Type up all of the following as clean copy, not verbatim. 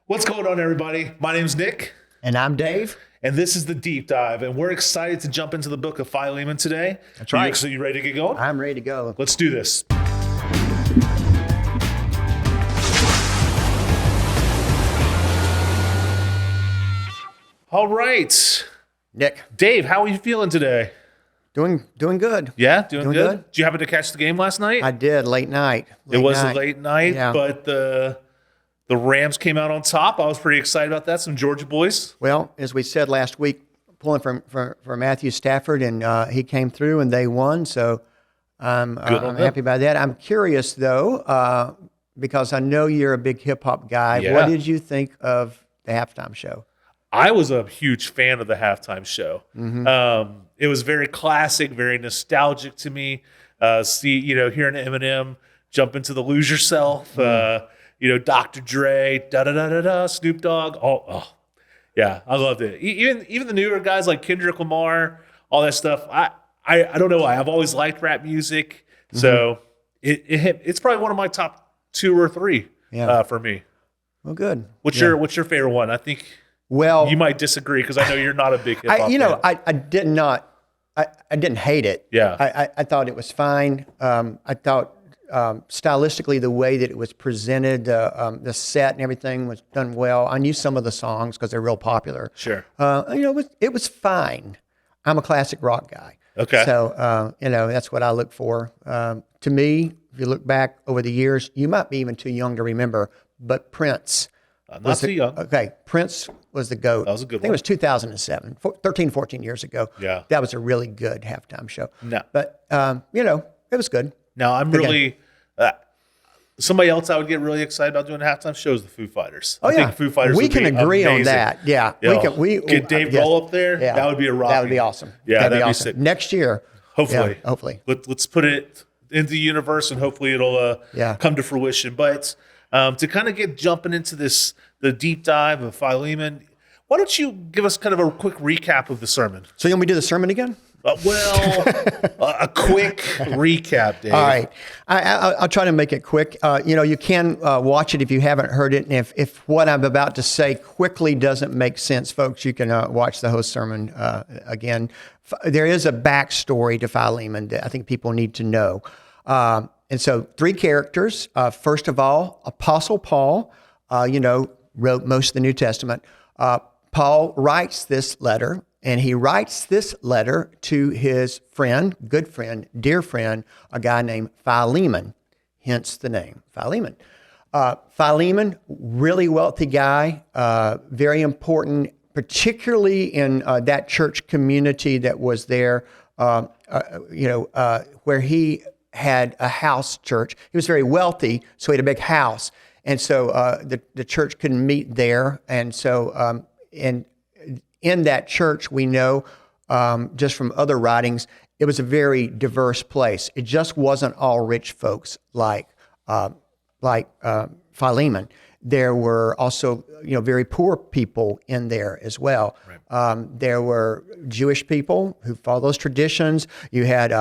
What's going on, everybody? My name's Nick, And I'm Dave. and this is the Deep Dive, and we're excited to jump into the book of Philemon today. That's right. So you ready to get going? I'm ready to go. Let's do this. All right. Nick, Dave, how are you feeling today? doing good. Yeah, doing Doing good? good. Did you happen to catch the game last night? I did, late night. It was a late night, Yeah. but the Rams came out on top. I was pretty excited about that. Some Georgia boys. Well, as we said last week, pulling for Matthew Stafford, and he came through and they won, so I'm them. happy about that. I'm curious, though, because I know you're a big hip-hop guy. Yeah. What did you think of the halftime show? I was a huge fan of the halftime show. It was very classic, very nostalgic to me. Hearing Eminem jump into the Lose Yourself, Dr. Dre, da-da-da-da-da, Snoop Dogg. Yeah, I loved it. Even the newer guys like Kendrick Lamar, all that stuff. I don't know why. I've always liked rap music. So it's probably one of my top 2 or 3 for me. Well, good. What's your favorite one? I think Well, you might distree because I know you're not a big hip hop fan. I did not. I didn't hate it. Yeah. I thought it was fine. I thought stylistically the way that it was presented, the set and everything was done well. I knew some of the songs because they're real popular. Sure. It was fine. I'm a classic rock guy. Okay. So that's what I look for. To me, if you look back over the years, you might be even too young to remember, but Prince. Not too young. Okay, Prince was the GOAT. That was a good I think it was 2007, 13, 14 years ago. Yeah. That was a really good halftime show. No. But, it was good. Now, I'm really somebody else I would get really excited about doing a halftime show is the Foo Fighters. Oh, I yeah. think Foo Fighters We would can be agree on amazing. that. Yeah. We Get Dave yes. Grohl up there. Yeah. That would be a rock. That would be awesome. Yeah, that'd be be awesome. sick. Next year. Hopefully. Yeah, hopefully. Let's put it into the universe and hopefully it'll come to fruition. But to kind of get jumping into the deep dive of Philemon, why don't you give us kind of a quick recap of the sermon? So you want me to do the sermon again? A quick recap, Dave. All right. I'll try to make it quick. You can watch it if you haven't heard it. And if what I'm about to say quickly doesn't make sense, folks, you can watch the whole sermon again. There is a backstory to Philemon that I think people need to know. And so 3 characters. First of all, Apostle Paul, wrote most of the New Testament. Paul writes this letter. And he writes this letter to his friend, good friend, dear friend, a guy named Philemon, hence the name Philemon. Philemon, really wealthy guy, very important, particularly in that church community that was there, where he had a house church. He was very wealthy, so he had a big house. And so the church couldn't meet there. And so, in that church, we know just from other writings, it was a very diverse place. It just wasn't all rich folks like Philemon. There were also, very poor people in there as well. Right. There were Jewish people who follow those traditions. You had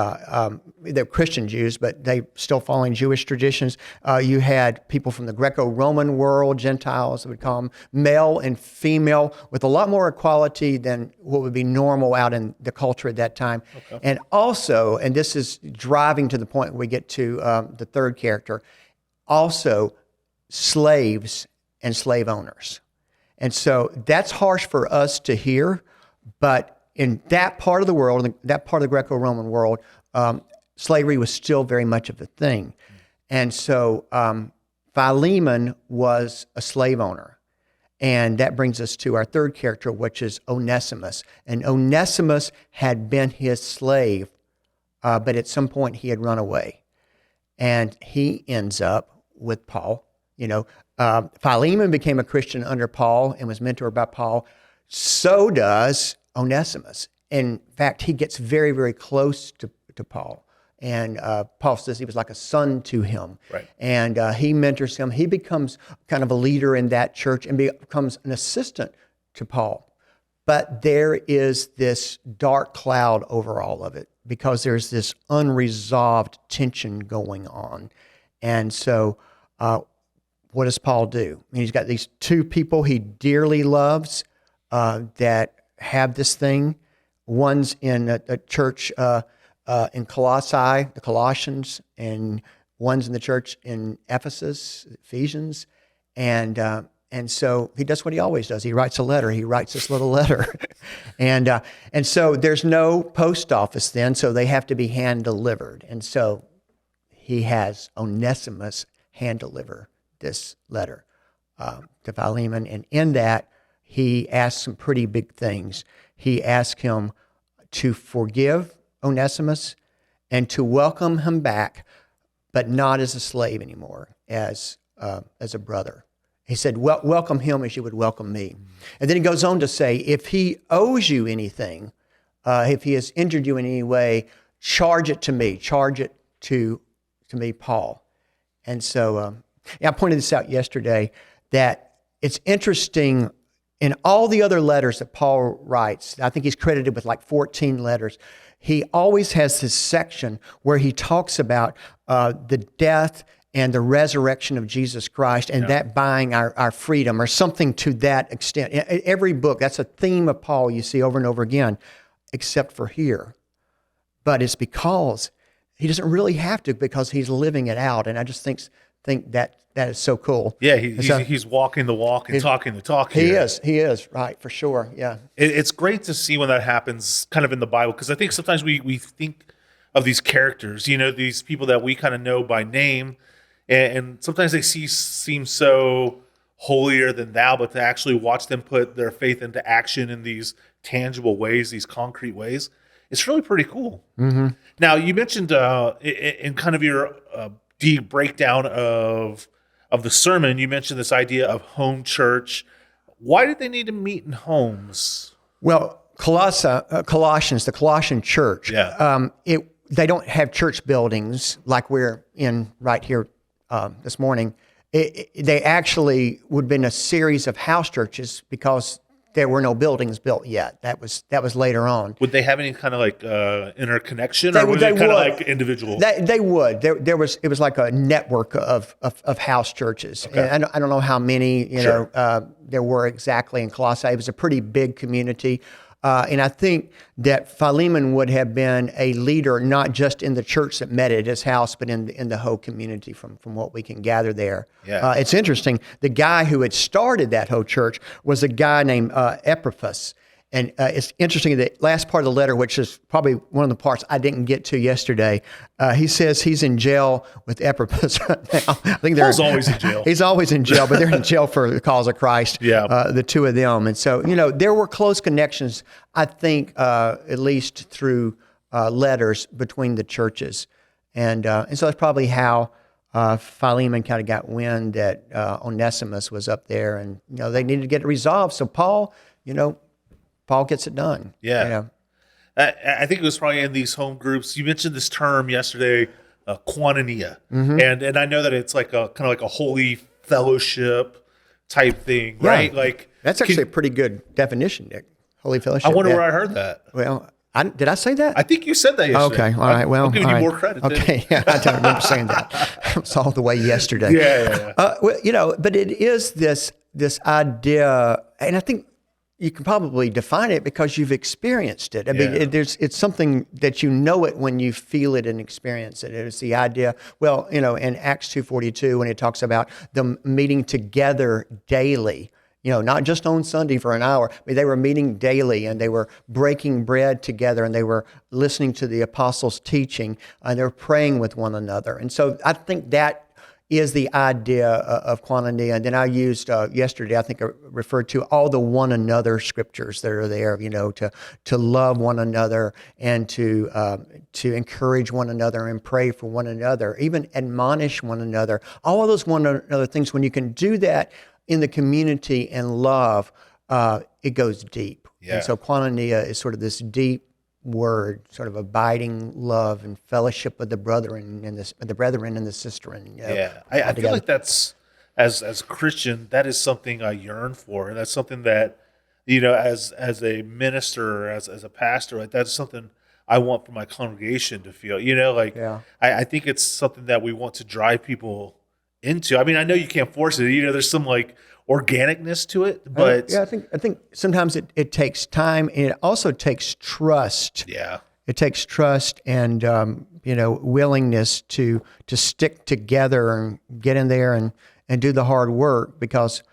they're Christian Jews, but they still following Jewish traditions. You had people from the Greco-Roman world, Gentiles, we would call them, male and female, with a lot more equality than what would be normal out in the culture at that time. Okay. And also, and this is driving to the point where we get to the third character, also slaves and slave owners. And so that's harsh for us to hear, but in that part of the world, that part of the Greco-Roman world, slavery was still very much of a thing. And so Philemon was a slave owner. And that brings us to our third character, which is Onesimus. And Onesimus had been his slave, but at some point he had run away. And he ends up with Paul. Philemon became a Christian under Paul and was mentored by Paul. So does Onesimus. In fact, he gets very, very close to Paul. And Paul says he was like a son to him. Right. And he mentors him. He becomes kind of a leader in that church and becomes an assistant to Paul. But there is this dark cloud over all of it because there's this unresolved tension going on. And so what does Paul do? I mean, he's got these two people he dearly loves that have this thing. One's in a church in Colossae, the Colossians, and one's in the church in Ephesus, Ephesians, and so he does what he always does. He writes a letter. He writes this little letter, and so there's no post office then, so they have to be hand delivered, and so he has Onesimus hand deliver this letter to Philemon, and in that he asks some pretty big things. He asks him to forgive Onesimus and to welcome him back, but not as a slave anymore, as a brother. He said, welcome him as you would welcome me. And then he goes on to say, if he owes you anything, if he has injured you in any way, charge it to me. Charge it to me, Paul. And so I pointed this out yesterday, that it's interesting in all the other letters that Paul writes. I think he's credited with like 14 letters. He always has this section where he talks about the death and the resurrection of Jesus Christ, and that buying our freedom, or something to that extent. In every book, that's a theme of Paul you see over and over again, except for here. But it's because he doesn't really have to, because he's living it out. And I just think that is so cool. Yeah, he's walking the walk and talking the talk here. He He is, right, for sure, yeah. It's great to see when that happens kind of in the Bible, because I think sometimes we think of these characters, these people that we kind of know by name, and sometimes they seem so holier than thou, but to actually watch them put their faith into action in these tangible ways, these concrete ways, it's really pretty cool. Mm-hmm. Now, you mentioned in kind of your deep breakdown of the sermon, you mentioned this idea of home church. Why did they need to meet in homes? Well, Colossians, the Colossian church, they don't have church buildings like we're in right here this morning. They actually would have been a series of house churches, because there were no buildings built yet. That was later on. Would they have any kind of like interconnection, or was it kind of like individual? They would. It was like a network of house churches. Okay. And I don't know how many there were exactly in Colossae. It was a pretty big community. And I think that Philemon would have been a leader, not just in the church that met at his house, but in the whole community from what we can gather there. Yeah. It's interesting. The guy who had started that whole church was a guy named Epaphras. And it's interesting, the last part of the letter, which is probably one of the parts I didn't get to yesterday, he says he's in jail with Epaphras right now. I think Paul's always in jail. He's always in jail, but they're in jail for the cause of Christ, the two of them. And so, there were close connections, I think, at least through letters between the churches. And so that's probably how Philemon kind of got wind that Onesimus was up there, and, they needed to get it resolved. So Paul gets it done. Yeah. I think it was probably in these home groups. You mentioned this term yesterday, koinonia. Mm-hmm. And I know that it's like a kind of like a holy fellowship type thing, right? Like, that's actually a pretty good definition, Nick. Holy fellowship. I wonder where I heard that. Well, did I say that? I think you said that yesterday. Okay, all right. Well, I'm giving you more credit. Okay, I don't remember saying that. It was all the way yesterday. Yeah. But it is this idea, and I think you can probably define it because you've experienced it. I mean, it's something that it when you feel it and experience it. It's the idea, in Acts 2:42, when it talks about them meeting together daily, not just on Sunday for an hour. I mean, they were meeting daily, and they were breaking bread together, and they were listening to the apostles' teaching, and they were praying with one another. And so I think that is the idea of koinonia. And then I used yesterday, I think I referred to all the one another scriptures that are there, to love one another, and to encourage one another and pray for one another, even admonish one another. All of those one another things, when you can do that in the community and love, it goes deep. Yeah. And so koinonia is sort of this deep word, sort of abiding love and fellowship with the brethren and the sisterin. I feel like that's, as a Christian, that is something I yearn for, and that's something that, as a minister, as a pastor, like that's something I want for my congregation to feel. I think it's something that we want to drive people into. I mean, I know you can't force it. There's some like organicness to it, but I think sometimes it takes time, and it also takes trust. yeah, It takes trust and willingness to stick together and get in there and do the hard work, because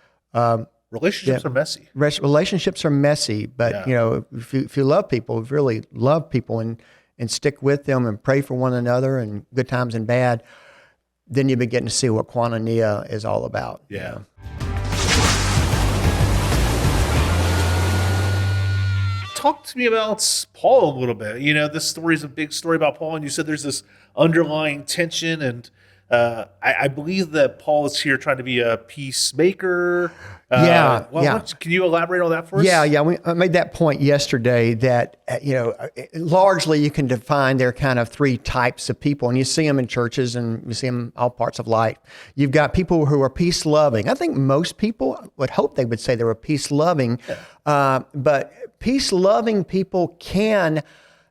relationships are messy. relationships are messy. But if you love people, if you really love people and stick with them and pray for one another in good times and bad, then you begin to see what koinonia is all about. Yeah. Talk to me about Paul a little bit. This story is a big story about Paul, and you said there's this underlying tension, and I believe that Paul is here trying to be a peacemaker. Can you elaborate on that for us? I made that point yesterday that, largely you can define there are kind of three types of people, and you see them in churches and you see them in all parts of life. You've got people who are peace-loving. I think most people would hope they would say they were peace-loving, but peace-loving people can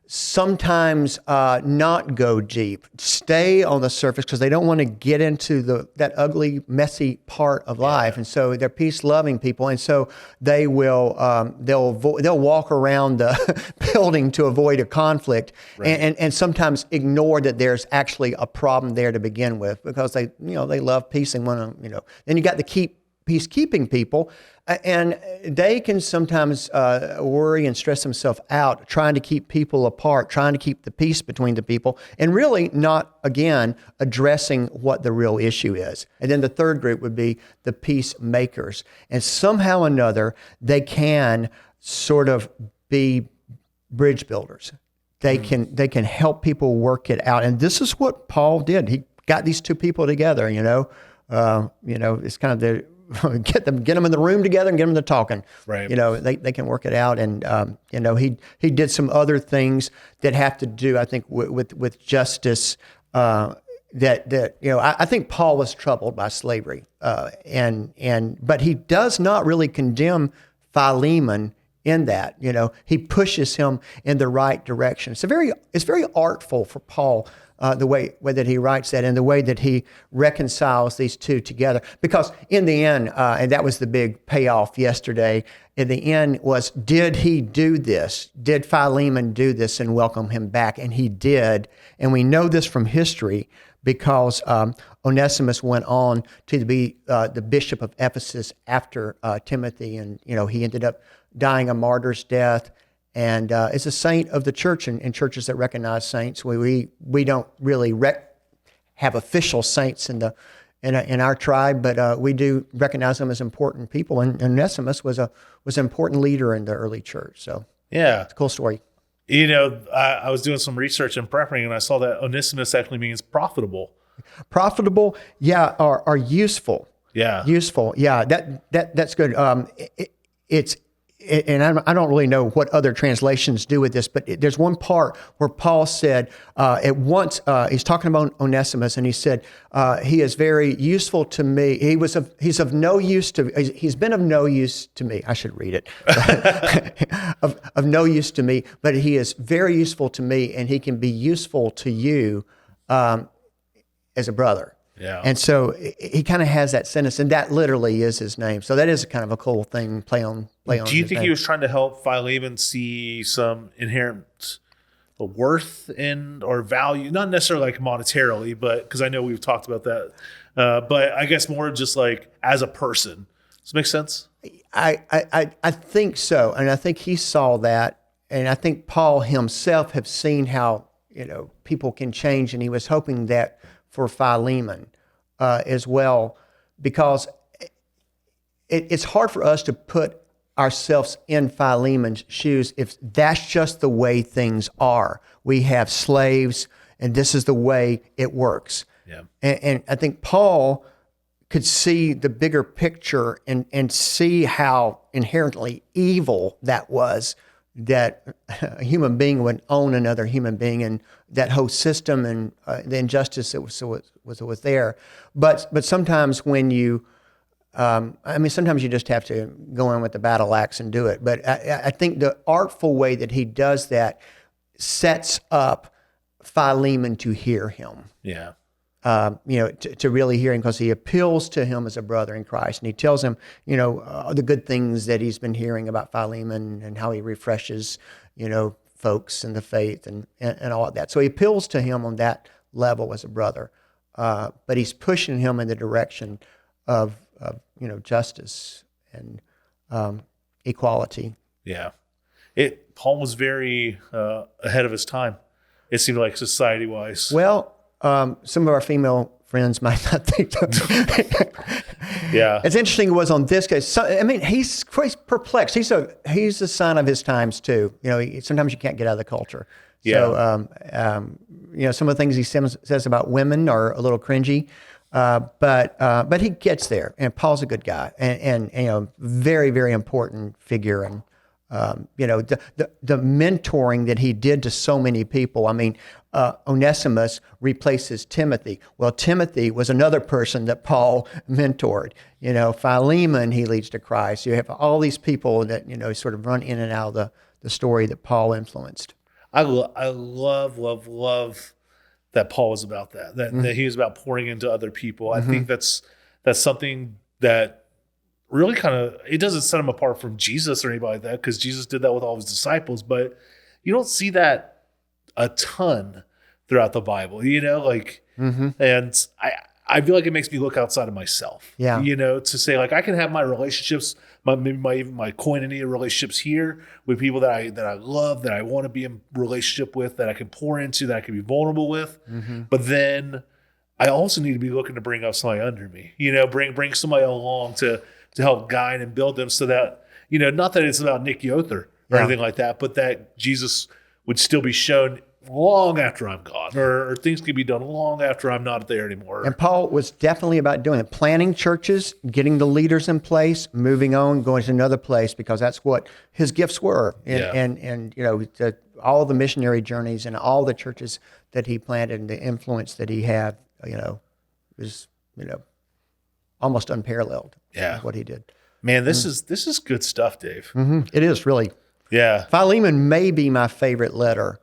sometimes not go deep, stay on the surface because they don't want to get into that ugly, messy part of life, and so they're peace-loving people, and so they will they'll walk around the building to avoid a conflict, and sometimes ignore that there's actually a problem there to begin with, because they love peace and want to Then you got the peacekeeping people. And they can sometimes worry and stress themselves out trying to keep people apart, trying to keep the peace between the people, and really not, again, addressing what the real issue is. And then the third group would be the peacemakers. And somehow or another, they can sort of be bridge builders. They can help people work it out. And this is what Paul did. He got these two people together, it's kind of the get them in the room together and get them to talking. Right. They can work it out, and he did some other things that have to do, I think, with justice. I think Paul was troubled by slavery, but he does not really condemn Philemon in that. He pushes him in the right direction. It's very artful for Paul. The way that he writes that and the way that he reconciles these two together. Because in the end, and that was the big payoff yesterday, in the end was, did he do this? Did Philemon do this and welcome him back? And he did. And we know this from history because Onesimus went on to be the bishop of Ephesus after Timothy. And, he ended up dying a martyr's death. And is a saint of the church, and churches that recognize saints. We don't really have official saints in our tribe, but we do recognize them as important people. And Onesimus was an important leader in the early church. So it's a cool story. I was doing some research and prepping, and I saw that Onesimus actually means profitable. Profitable, are useful. Yeah, useful. Yeah, that's good. It's. And I don't really know what other translations do with this, but there's one part where Paul said, at once, he's talking about Onesimus, and he said, he is very useful to me. He's of no use to, he's been of no use to me. I should read it. of no use to me, but he is very useful to me, and he can be useful to you as a brother. Yeah. And so he kind of has that sentence, and that literally is his name. So that is kind of a cool thing, play on. Do you think he was trying to help Philemon see some inherent worth in or value, not necessarily like monetarily, but because I know we've talked about that, but I guess more just like as a person. Does that make sense? I think so, and I think he saw that, and I think Paul himself have seen how people can change, and he was hoping that for Philemon as well, because it's hard for us to put ourselves in Philemon's shoes if that's just the way things are. We have slaves, and this is the way it works. Yeah. And I think Paul could see the bigger picture and see how inherently evil that was, that a human being would own another human being, and that whole system and the injustice that was there. But sometimes when you, sometimes you just have to go in with the battle axe and do it. But I think the artful way that he does that sets up Philemon to hear him. Yeah. to really hear him, because he appeals to him as a brother in Christ, and he tells him, the good things that he's been hearing about Philemon and how he refreshes, folks in the faith and all of that. So he appeals to him on that level as a brother, but he's pushing him in the direction of justice and equality. Yeah. Paul was very ahead of his time, it seemed like, society-wise. Well, some of our female friends might not think that. Yeah. It's interesting it was on this case. So, he's perplexed. He's a son of his times too. Sometimes you can't get out of the culture. Yeah. So, some of the things he says about women are a little cringy, but he gets there. And Paul's a good guy, and very, very important figure. And the mentoring that he did to so many people. Onesimus replaces Timothy. Well, Timothy was another person that Paul mentored. Philemon, he leads to Christ. You have all these people that, sort of run in and out of the story that Paul influenced. I love that Paul was about that he was about pouring into other people. I think that's something that really kind of, it doesn't set him apart from Jesus or anybody like that, because Jesus did that with all of his disciples, but you don't see that a ton throughout the Bible, and I feel like it makes me look outside of myself, to say, like, I can have my relationships, maybe my koinonia relationships here with people that I love, that I want to be in relationship with, that I can pour into, that I can be vulnerable with. But then I also need to be looking to bring up somebody under me, bring somebody along to help guide and build them, so that, not that it's about Nick Yoder or anything like that, but that Jesus would still be shown long after I'm gone, or things can be done long after I'm not there anymore. And Paul was definitely about doing it, planning churches, getting the leaders in place, moving on, going to another place, because that's what his gifts were. And all the missionary journeys and all the churches that he planted and the influence that he had, was almost unparalleled. Yeah, what he did. Man, this is good stuff, Dave. It is really. Yeah. Philemon may be my favorite letter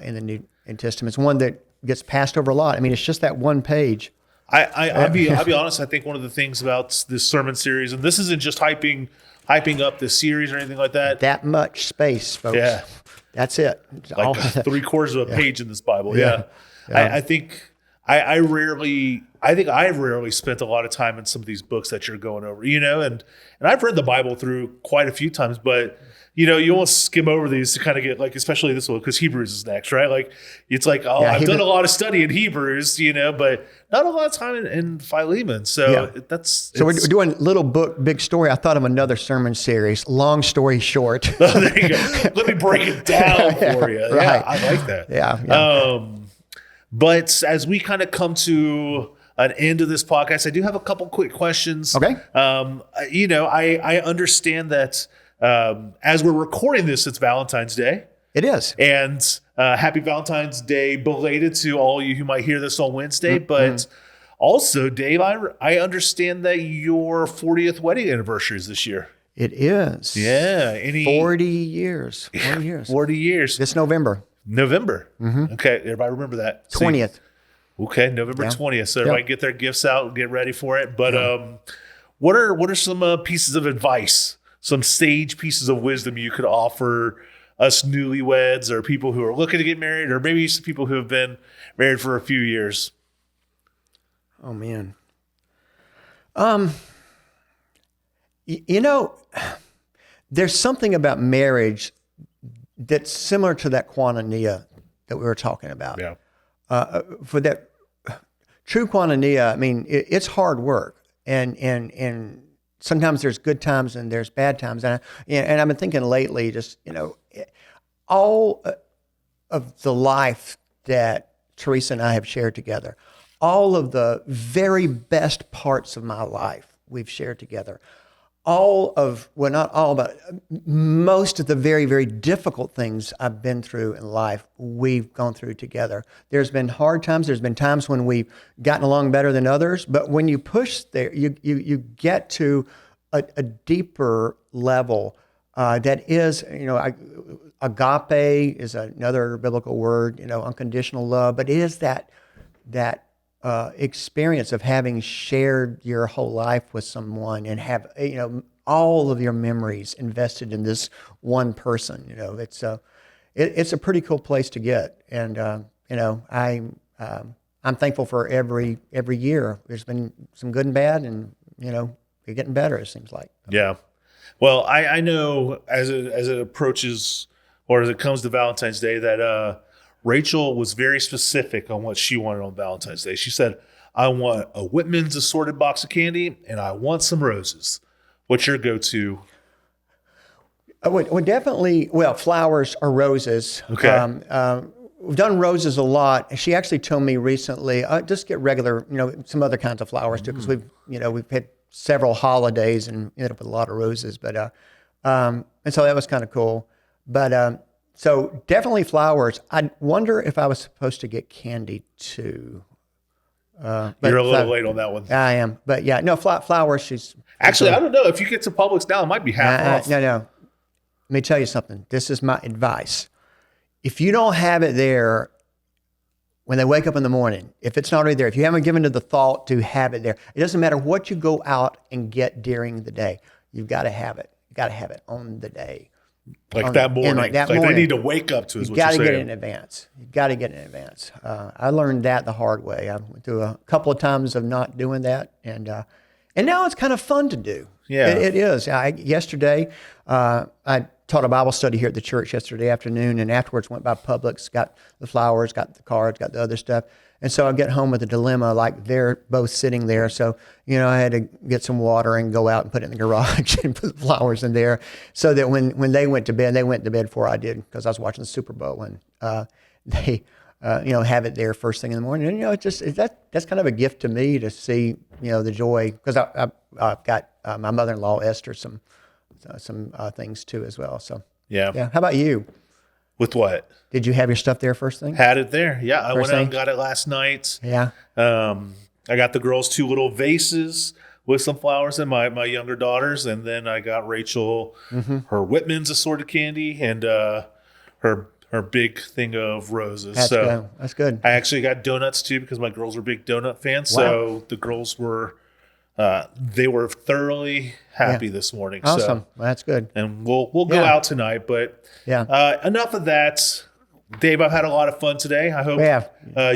in the New Testament. It's one that gets passed over a lot. It's just that one page. I'll be honest. I think one of the things about this sermon series, and this isn't just hyping up this series or anything like that. That much space, folks. Yeah. That's it. Like 3/4 of a page in this Bible. Yeah. I think I've rarely spent a lot of time in some of these books that you're going over, and I've read the Bible through quite a few times, but you almost skim over these to kind of get, like, especially this one, because Hebrews is next, right? Like, it's like, I've done a lot of study in Hebrews, but not a lot of time in Philemon. So we're doing little book, big story. I thought of another sermon series, long story short. There you go. Let me break it down for you. Right. Yeah, I like that. Yeah. But as we kind of come to an end of this podcast, I do have a couple quick questions. Okay. I understand that as we're recording this, it's Valentine's Day. It is. And happy Valentine's Day belated to all you who might hear this on Wednesday. But also, Dave, I understand that your 40th wedding anniversary is this year. It is. Yeah. 40 years. 40 years. 40 years. This November. Okay. Everybody remember that. 20th. Okay. November 20th. So everybody get their gifts out and get ready for it. But what are some pieces of advice, some sage pieces of wisdom you could offer us newlyweds, or people who are looking to get married, or maybe some people who have been married for a few years? Oh, man. There's something about marriage that's similar to that koinonia that we were talking about. Yeah. For that true koinonia, it's hard work, and sometimes there's good times and there's bad times, and I've been thinking lately, just all of the life that Teresa and I have shared together, all of the very best parts of my life we've shared together. Not all, but most of the very, very difficult things I've been through in life, we've gone through together. There's been hard times. There's been times when we've gotten along better than others. But when you push there, you get to a deeper level that is, agape is another biblical word, unconditional love. But it is that experience of having shared your whole life with someone and have all of your memories invested in this one person. It's a pretty cool place to get, and I'm thankful for every year. There's been some good and bad, and you're getting better. It seems like. Yeah. Well, I know as it approaches or as it comes to Valentine's Day that Rachel was very specific on what she wanted on Valentine's Day. She said, "I want a Whitman's assorted box of candy, and I want some roses." What's your go-to? Well, definitely. Well, flowers or roses. Okay. We've done roses a lot. She actually told me recently, just get regular, some other kinds of flowers too, because we've had several holidays and ended up with a lot of roses. But and so that was kind of cool. But so definitely flowers. I wonder if I was supposed to get candy too. You're a little late on that one. I am, but yeah, no flowers. She's actually. I don't know if you get to Publix now, it might be half off. No. Let me tell you something. This is my advice. If you don't have it there when they wake up in the morning, if it's not already there, if you haven't given it the thought to have it there, it doesn't matter what you go out and get during the day. You've got to have it. You got to have it on the day. That morning. Like that morning. They need to wake up to is you what you're saying. You got to get it in advance. You got to get it in advance. I learned that the hard way. I went through a couple of times of not doing that, and now it's kind of fun to do. Yeah, it is. Yesterday, I taught a Bible study here at the church yesterday afternoon, and afterwards went by Publix, got the flowers, got the cards, got the other stuff. And so I get home with a dilemma, like they're both sitting there. So, I had to get some water and go out and put it in the garage and put the flowers in there so that when they went to bed before I did, because I was watching the Super Bowl, and they, have it there first thing in the morning. And, that's kind of a gift to me to see, the joy, because I've got my mother-in-law, Esther, some things too as well. So yeah. How about you? With what? Did you have your stuff there first thing? Had it there. Yeah, I went out and got it last night. Yeah. I got the girls 2 little vases with some flowers and my younger daughters, and then I got Rachel her Whitman's assorted candy and her big thing of roses. That's good. I actually got donuts too because my girls are big donut fans. Wow. So the girls were. They were thoroughly happy this morning. Awesome. So, well, that's good. And we'll go out tonight. But enough of that. Dave, I've had a lot of fun today. I hope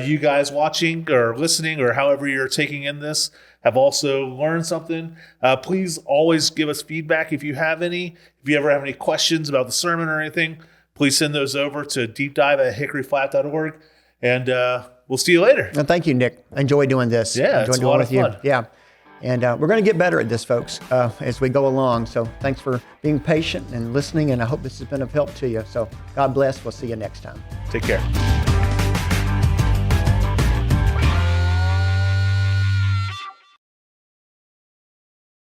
you guys watching or listening or however you're taking in this have also learned something. Please always give us feedback if you have any. If you ever have any questions about the sermon or anything, please send those over to deepdive@hickoryflat.org. And we'll see you later. Well, thank you, Nick. I enjoy doing this. Yeah, it's a lot of fun. Yeah. And we're going to get better at this, folks, as we go along. So thanks for being patient and listening, and I hope this has been of help to you. So God bless. We'll see you next time. Take care.